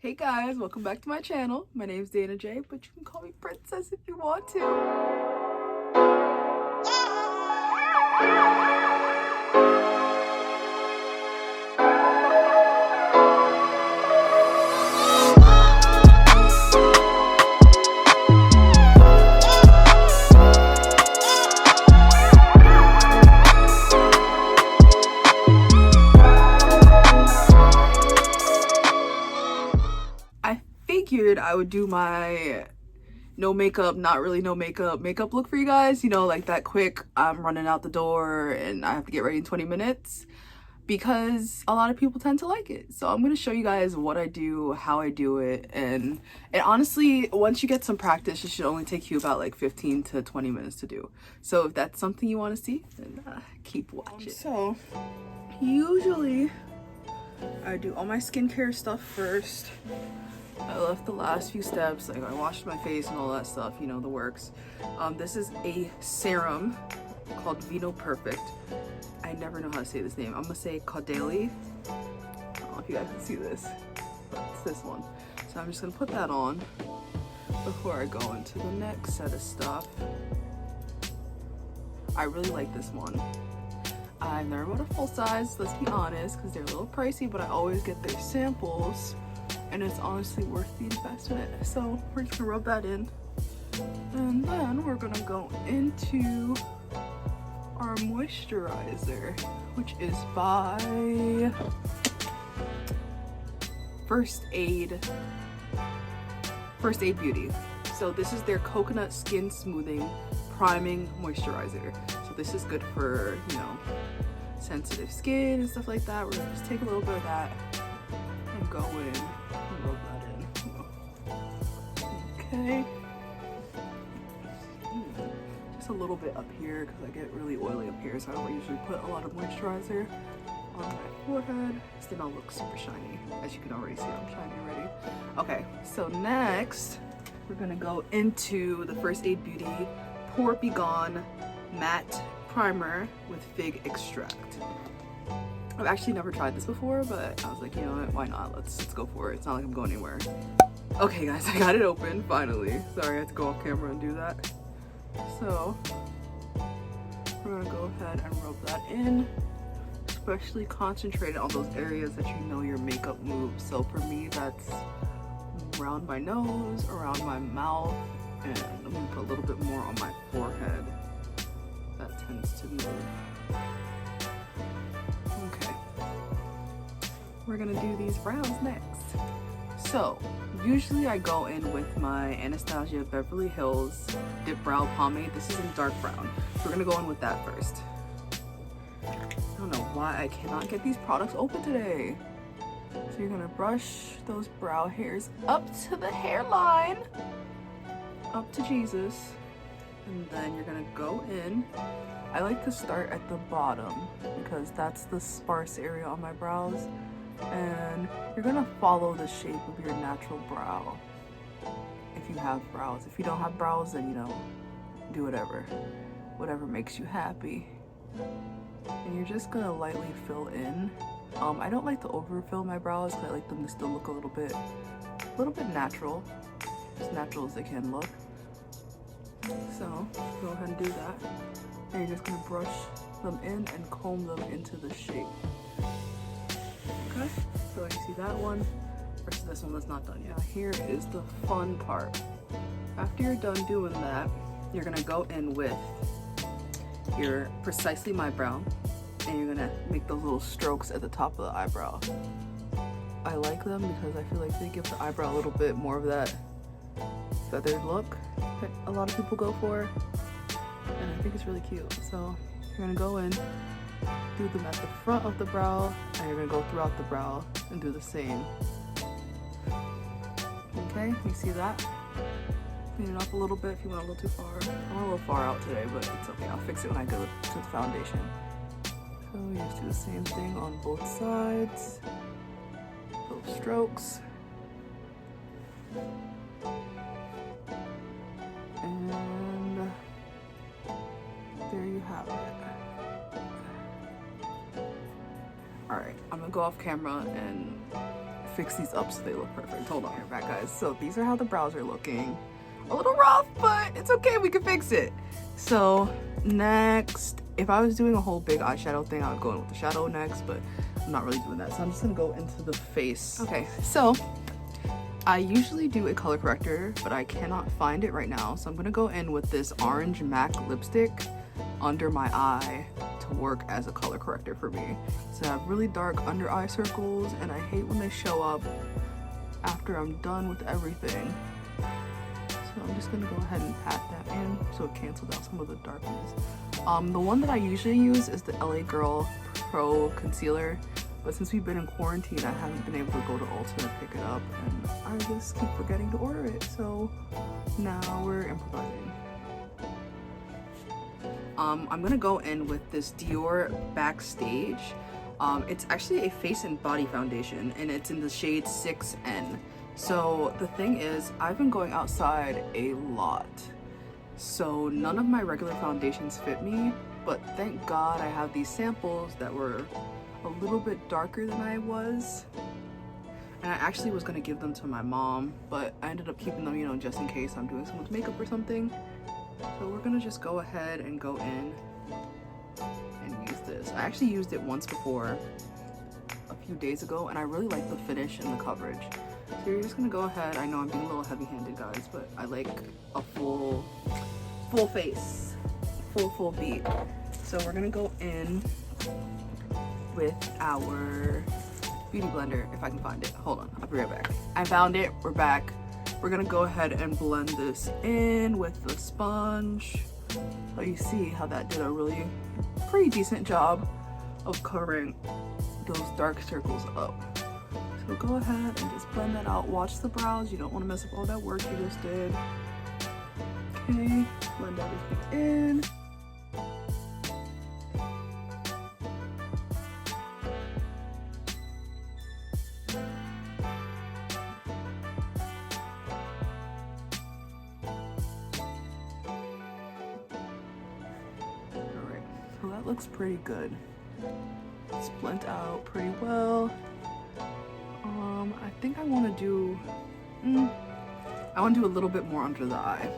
Hey guys, welcome back to my channel. My name is Dana J, but you can call me Princess if you want to. I figured I would do my no makeup, not really no makeup look for you guys. You know, like that quick, I'm running out the door and I have to get ready in 20 minutes because a lot of people tend to like it. So I'm going to show you guys what I do, how I do it. And honestly, once you get some practice, it should only take you about like 15 to 20 minutes to do. So if that's something you want to see, then keep watching. So usually I do all my skincare stuff first. I left the last few steps, like I washed my face and all that stuff, you know, the works. This is a serum called Vino Perfect. I never know how to say this name. I'm gonna say Caudalie. I don't know if you guys can see this, but it's this one. So I'm just gonna put that on before I go into the next set of stuff. I really like this one. I've never bought a full size, let's be honest, because they're a little pricey, but I always get their samples. And it's honestly worth the investment. So we're just gonna rub that in. And then we're gonna go into our moisturizer, which is by First Aid Beauty. So this is their coconut skin smoothing priming moisturizer. So this is good for, you know, sensitive skin and stuff like that. We're gonna just take a little bit of that and go in. Rub that in. Okay. Just a little bit up here because I get really oily up here, so I don't usually put a lot of moisturizer on my forehead. So then I'll look super shiny. As you can already see, I'm shiny already. Okay, so next we're gonna go into the First Aid Beauty Pore Be Gone Matte Primer with Fig Extract. I've actually never tried this before, but I was like, you know what, why not? Let's go for it. It's not like I'm going anywhere. Okay guys, I got it open finally. Sorry I had to go off camera and do that. So we're gonna go ahead and rub that in, especially concentrated on those areas that you know your makeup moves. So for me, that's around my nose, around my mouth, and I'm gonna put a little bit more on my forehead. That tends to move. Okay, we're gonna do these brows next. So usually I go in with my Anastasia Beverly Hills Dip Brow Pomade. This is in dark brown. So we're gonna go in with that first. I don't know why I cannot get these products open today. So you're gonna brush those brow hairs up to the hairline, up to Jesus, and then you're gonna go in. I like to start at the bottom because that's the sparse area on my brows, and you're gonna follow the shape of your natural brow if you have brows. If you don't have brows, then, you know, do whatever makes you happy. And you're just gonna lightly fill in. I don't like to overfill my brows because I like them to still look a little bit natural, as natural as they can look. So go ahead and do that. And you're just gonna brush them in and comb them into the shape. Okay, so you see that one versus this one that's not done yet. Now here is the fun part. After you're done doing that, you're gonna go in with your Precisely My Brow, and you're gonna make those little strokes at the top of the eyebrow. I like them because I feel like they give the eyebrow a little bit more of that feathered look that a lot of people go for. And I think it's really cute. So you're gonna go in, do them at the front of the brow, and you're gonna go throughout the brow and do the same. Okay, you see that? Clean it up a little bit if you went a little too far. I went a little far out today, but it's okay. I'll fix it when I go to the foundation. So you just do the same thing on both sides. Little strokes. And there you have it. Alright, I'm gonna go off camera and fix these up so they look perfect. Hold on. Here, back guys. So these are how the brows are looking. A little rough, but it's okay, we can fix it. So next, if I was doing a whole big eyeshadow thing, I would go in with the shadow next, but I'm not really doing that. So I'm just gonna go into the face. Okay, so I usually do a color corrector, but I cannot find it right now. So I'm gonna go in with this orange MAC lipstick under my eye to work as a color corrector for me. So I have really dark under eye circles, and I hate when they show up after I'm done with everything. So I'm just gonna go ahead and pat that in so it cancels out some of the darkness. The one that I usually use is the LA Girl Pro Concealer, but since we've been in quarantine, I haven't been able to go to Ulta and pick it up, and I just keep forgetting to order it, so now we're improvising. I'm gonna go in with this Dior Backstage. It's actually a face and body foundation, and it's in the shade 6N. So the thing is, I've been going outside a lot, so none of my regular foundations fit me, but thank God I have these samples that were a little bit darker than I was, and I actually was gonna give them to my mom, but I ended up keeping them, you know, just in case I'm doing someone's makeup or something. So we're gonna just go ahead and go in and use this. I actually used it once before a few days ago, and I really like the finish and the coverage. So you're just gonna go ahead. I know I'm being a little heavy-handed, guys, but I like a full face, full beat. So we're gonna go in with our beauty blender, if I can find it. Hold on, I'll be right back. I found it, we're back. We're gonna go ahead and blend this in with the sponge. So you see how that did a really pretty decent job of covering those dark circles up. So go ahead and just blend that out. Watch the brows, you don't want to mess up all that work you just did. Okay, blend everything in. Alright, so that looks pretty good. It's blend out pretty well. I think I want to do a little bit more under the eye,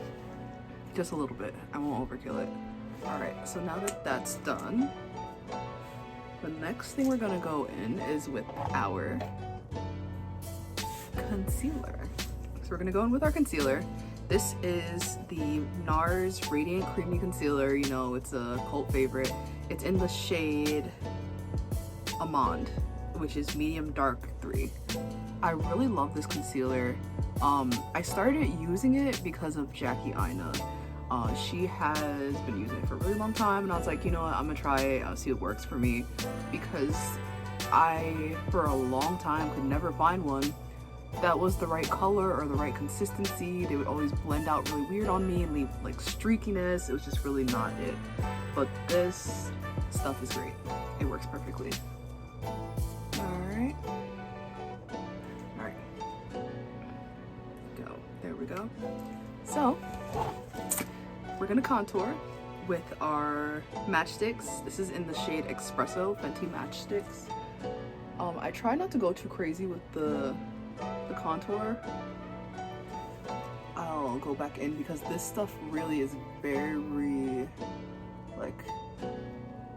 just a little bit. I won't overkill it. All right, so now that that's done, the next thing we're gonna go in is with our concealer. So we're gonna go in with our concealer. This is the NARS Radiant Creamy Concealer. You know, it's a cult favorite. It's in the shade Almond, which is medium dark 3. I really love this concealer. I started using it because of Jackie Aina. She has been using it for a really long time, and I was like, you know what, I'm gonna try it, I'll see what works for me, because I, for a long time, could never find one that was the right color or the right consistency. They would always blend out really weird on me and leave like streakiness. It was just really not it. But this stuff is great. It works perfectly. Alright. There we go. So we're gonna contour with our matchsticks. This is in the shade Espresso, Fenty matchsticks. I try not to go too crazy with the contour. I'll go back in because this stuff really is very like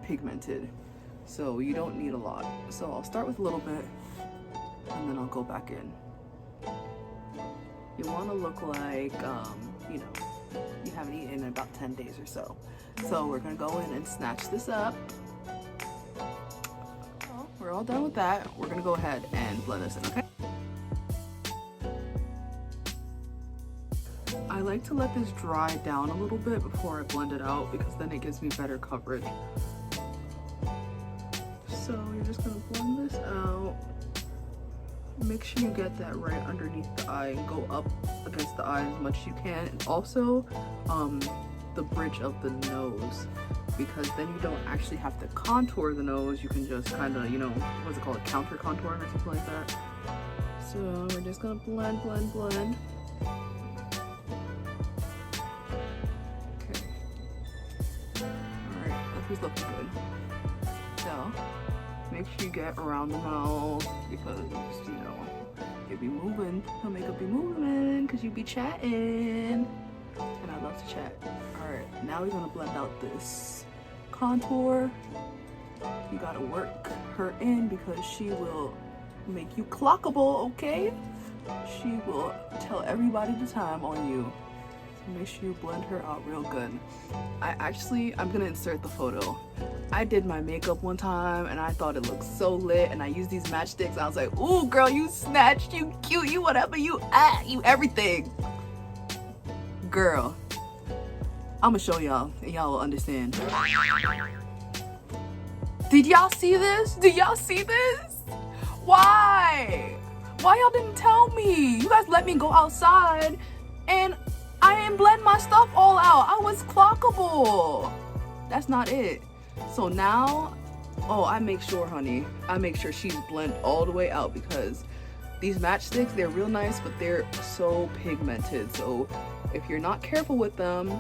pigmented, so you don't need a lot. So I'll start with a little bit and then I'll go back in. You want to look like, you know, you haven't eaten in about 10 days or so. So we're going to go in and snatch this up. Well, we're all done with that. We're going to go ahead and blend this in, okay? I like to let this dry down a little bit before I blend it out, because then it gives me better coverage. So you're just going to blend this out. Make sure you get that right underneath the eye and go up against the eye as much as you can, and also the bridge of the nose, because then you don't actually have to contour the nose. You can just kind of, you know, what's it called, a counter contouring or something like that. So we're just gonna blend. Okay. All right, this is looking good. So make sure you get around the mouth, because, you know, it be moving. Her makeup be moving because you be chatting. And I love to chat. Alright, now we're gonna blend out this contour. You gotta work her in because she will make you clockable, okay? She will tell everybody the time on you. So make sure you blend her out real good. I'm gonna insert the photo. I did my makeup one time and I thought it looked so lit, and I used these matchsticks. I was like, ooh girl, you snatched, you cute, you whatever, you everything. Girl, I'ma show y'all and y'all will understand. Did y'all see this? Did y'all see this? Why? Why y'all didn't tell me? You guys let me go outside and I didn't blend my stuff all out. I was clockable. That's not it. So now, I make sure, honey, I make sure she's blend all the way out because these matchsticks, they're real nice, but they're so pigmented. So if you're not careful with them,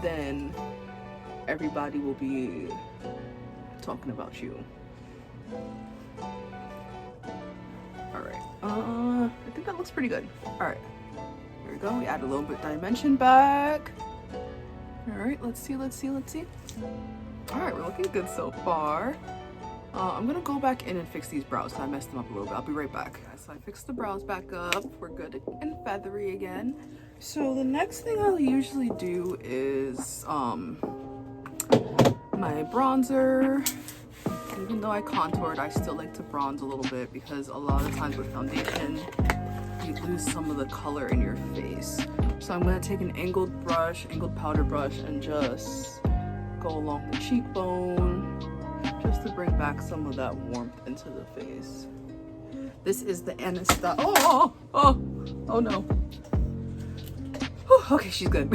then everybody will be talking about you. Alright, I think that looks pretty good. Alright, there we go. We add a little bit dimension back. Alright, let's see. Alright, we're looking good so far. I'm gonna go back in and fix these brows because I messed them up a little bit. I'll be right back. So I fixed the brows back up. We're good and feathery again. So the next thing I'll usually do is my bronzer. Even though I contoured, I still like to bronze a little bit because a lot of times with foundation, you lose some of the color in your face. So I'm gonna take an angled powder brush, and just go along the cheekbone, just to bring back some of that warmth into the face. This is the Anastasia. Oh no. Whew, okay, she's good.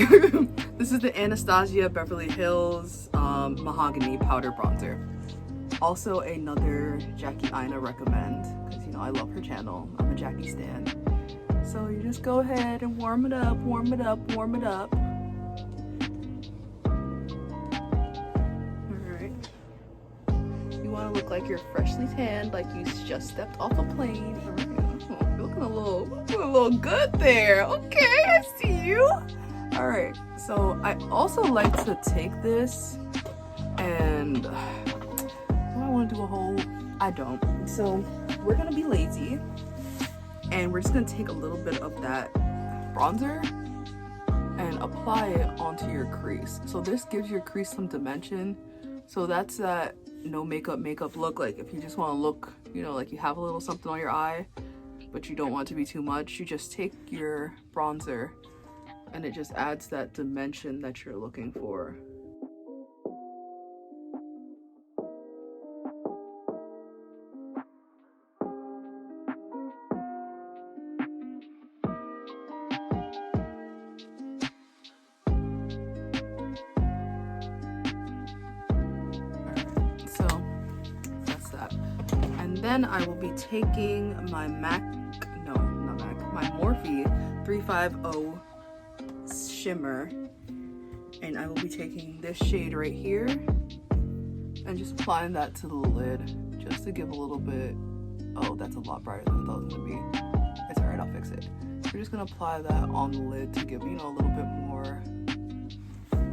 This is the Anastasia Beverly Hills Mahogany Powder Bronzer. Also another Jackie Aina recommend, because you know I love her channel. I'm a Jackie stan. So you just go ahead and warm it up. Alright. You want to look like you're freshly tanned, like you just stepped off a plane. Alright. Oh, you're looking a little good there. Okay, I see you. Alright, so I also like to take this and do I want to do a whole? I don't. So we're gonna be lazy and we're just gonna take a little bit of that bronzer and apply it onto your crease. So this gives your crease some dimension. So that's that no makeup look. Like if you just want to look, you know, like you have a little something on your eye, but you don't want it to be too much, you just take your bronzer and it just adds that dimension that you're looking for. Then I will be taking my my Morphe 350 shimmer, and I will be taking this shade right here and just applying that to the lid just to give a little bit. Oh, that's a lot brighter than I thought it was gonna be. It's alright, I'll fix it. We're just gonna apply that on the lid to give, you know, a little bit more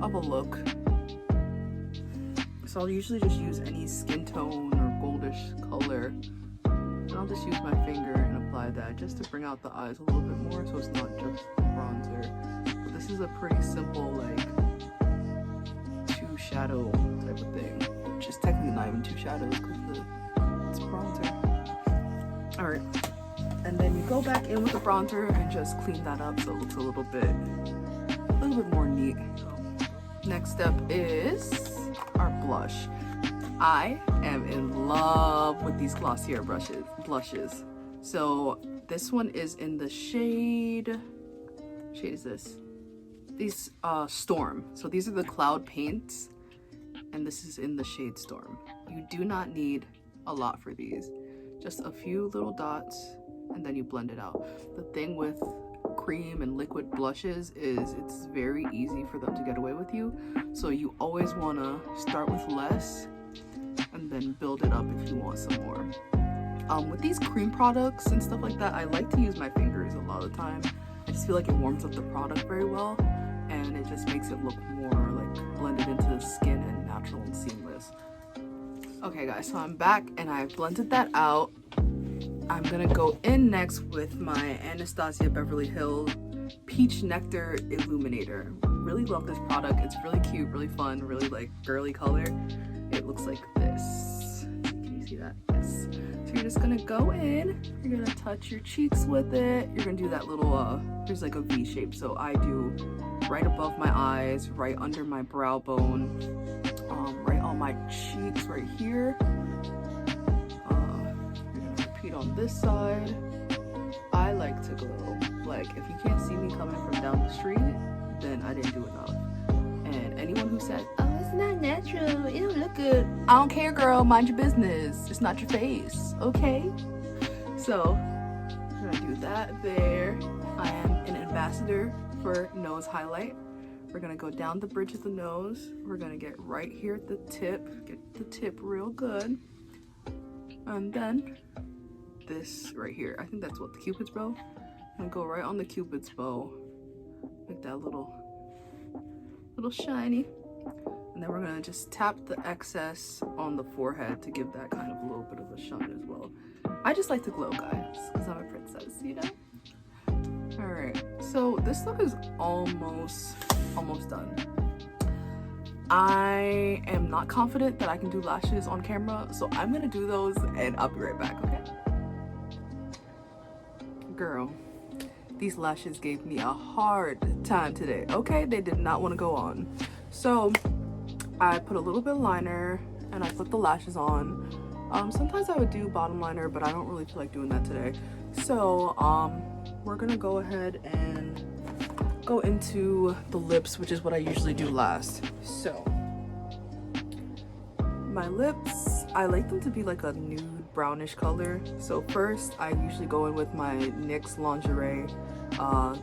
of a look. So I'll usually just use any skin tone or goldish color, and I'll just use my finger and apply that just to bring out the eyes a little bit more, so it's not just bronzer. But this is a pretty simple, like, 2 shadow type of thing, which is technically not even 2 shadows because it's bronzer. Alright, and then you go back in with the bronzer and just clean that up so it looks a little bit more neat. Next step is our blush. I am in love with these Glossier blushes. So this one is in the shade is this? These Storm. So these are the cloud paints, and this is in the shade Storm. You do not need a lot for these. Just a few little dots, and then you blend it out. The thing with cream and liquid blushes is it's very easy for them to get away with you. So you always want to start with less and then build it up if you want some more. With these cream products and stuff like that, I like to use my fingers a lot of the time. I just feel like it warms up the product very well, and it just makes it look more like blended into the skin and natural and seamless. Okay guys, so I'm back and I've blended that out. I'm gonna go in next with my Anastasia Beverly Hills Peach Nectar Illuminator. Really love this product. It's really cute, really fun, really like girly color. It looks like this. Can you see that? Yes. So you're just gonna go in, you're gonna touch your cheeks with it. You're gonna do that little, there's like a V shape. So I do right above my eyes, right under my brow bone, right on my cheeks right here. You're gonna repeat on this side. I like to glow. Like, if you can't see me coming from down the street, then I didn't do enough. And anyone who said, oh, it's not natural, it don't look good, I don't care, girl, mind your business. It's not your face, okay? So, I'm gonna do that there. I am an ambassador for nose highlight. We're gonna go down the bridge of the nose. We're gonna get right here at the tip, get the tip real good. And then, this right here, I think that's what, the Cupid's bow? I'm gonna go right on the Cupid's bow, make that little shiny, and then we're gonna just tap the excess on the forehead to give that kind of a little bit of a shine as well. I just like to glow, guys, because I'm a princess, you know? All right, so this look is almost done. I am not confident that I can do lashes on camera, so I'm gonna do those and I'll be right back, okay? Girl, these lashes gave me a hard time today, okay? They did not want to go on. So I put a little bit of liner and I put the lashes on. Sometimes I would do bottom liner, but I don't really feel like doing that today. So we're gonna go ahead and go into the lips, which is what I usually do last. So my lips, I like them to be like a nude brownish color. So first I usually go in with my NYX Lingerie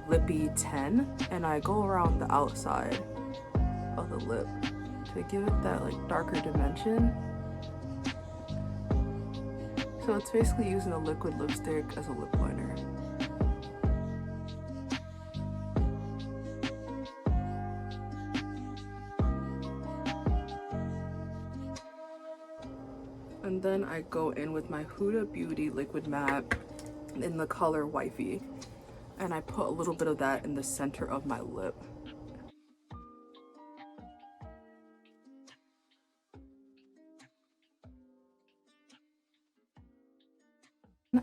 Lippy 10, and I go around the outside of the lip to give it that like darker dimension. So it's basically using a liquid lipstick as a lip liner. And then I go in with my Huda Beauty Liquid Matte in the color Wifey. And I put a little bit of that in the center of my lip.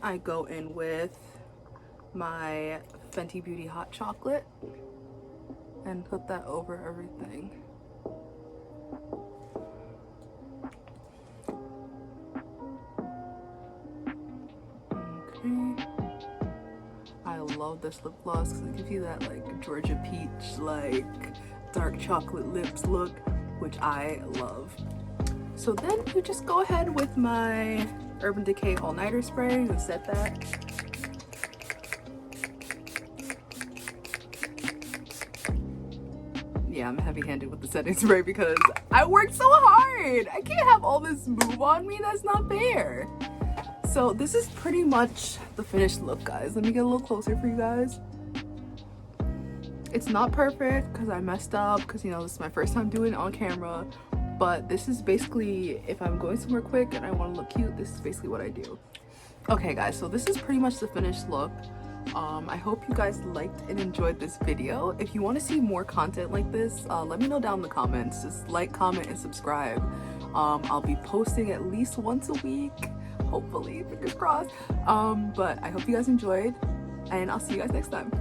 I go in with my Fenty Beauty Hot Chocolate and put that over everything. Okay. I love this lip gloss because it gives you that like Georgia peach, like dark chocolate lips look, which I love. So then you just go ahead with my Urban Decay All Nighter Spray and set that. Yeah, I'm heavy-handed with the setting spray because I worked so hard. I can't have all this move on me. That's not fair. So this is pretty much the finished look, guys. Let me get a little closer for you guys. It's not perfect because I messed up because, you know, this is my first time doing it on camera. But this is basically, if I'm going somewhere quick and I want to look cute, this is basically what I do. Okay, guys, so this is pretty much the finished look. I hope you guys liked and enjoyed this video. If you want to see more content like this, let me know down in the comments. Just like, comment, and subscribe. I'll be posting at least once a week, hopefully, fingers crossed. But I hope you guys enjoyed, and I'll see you guys next time.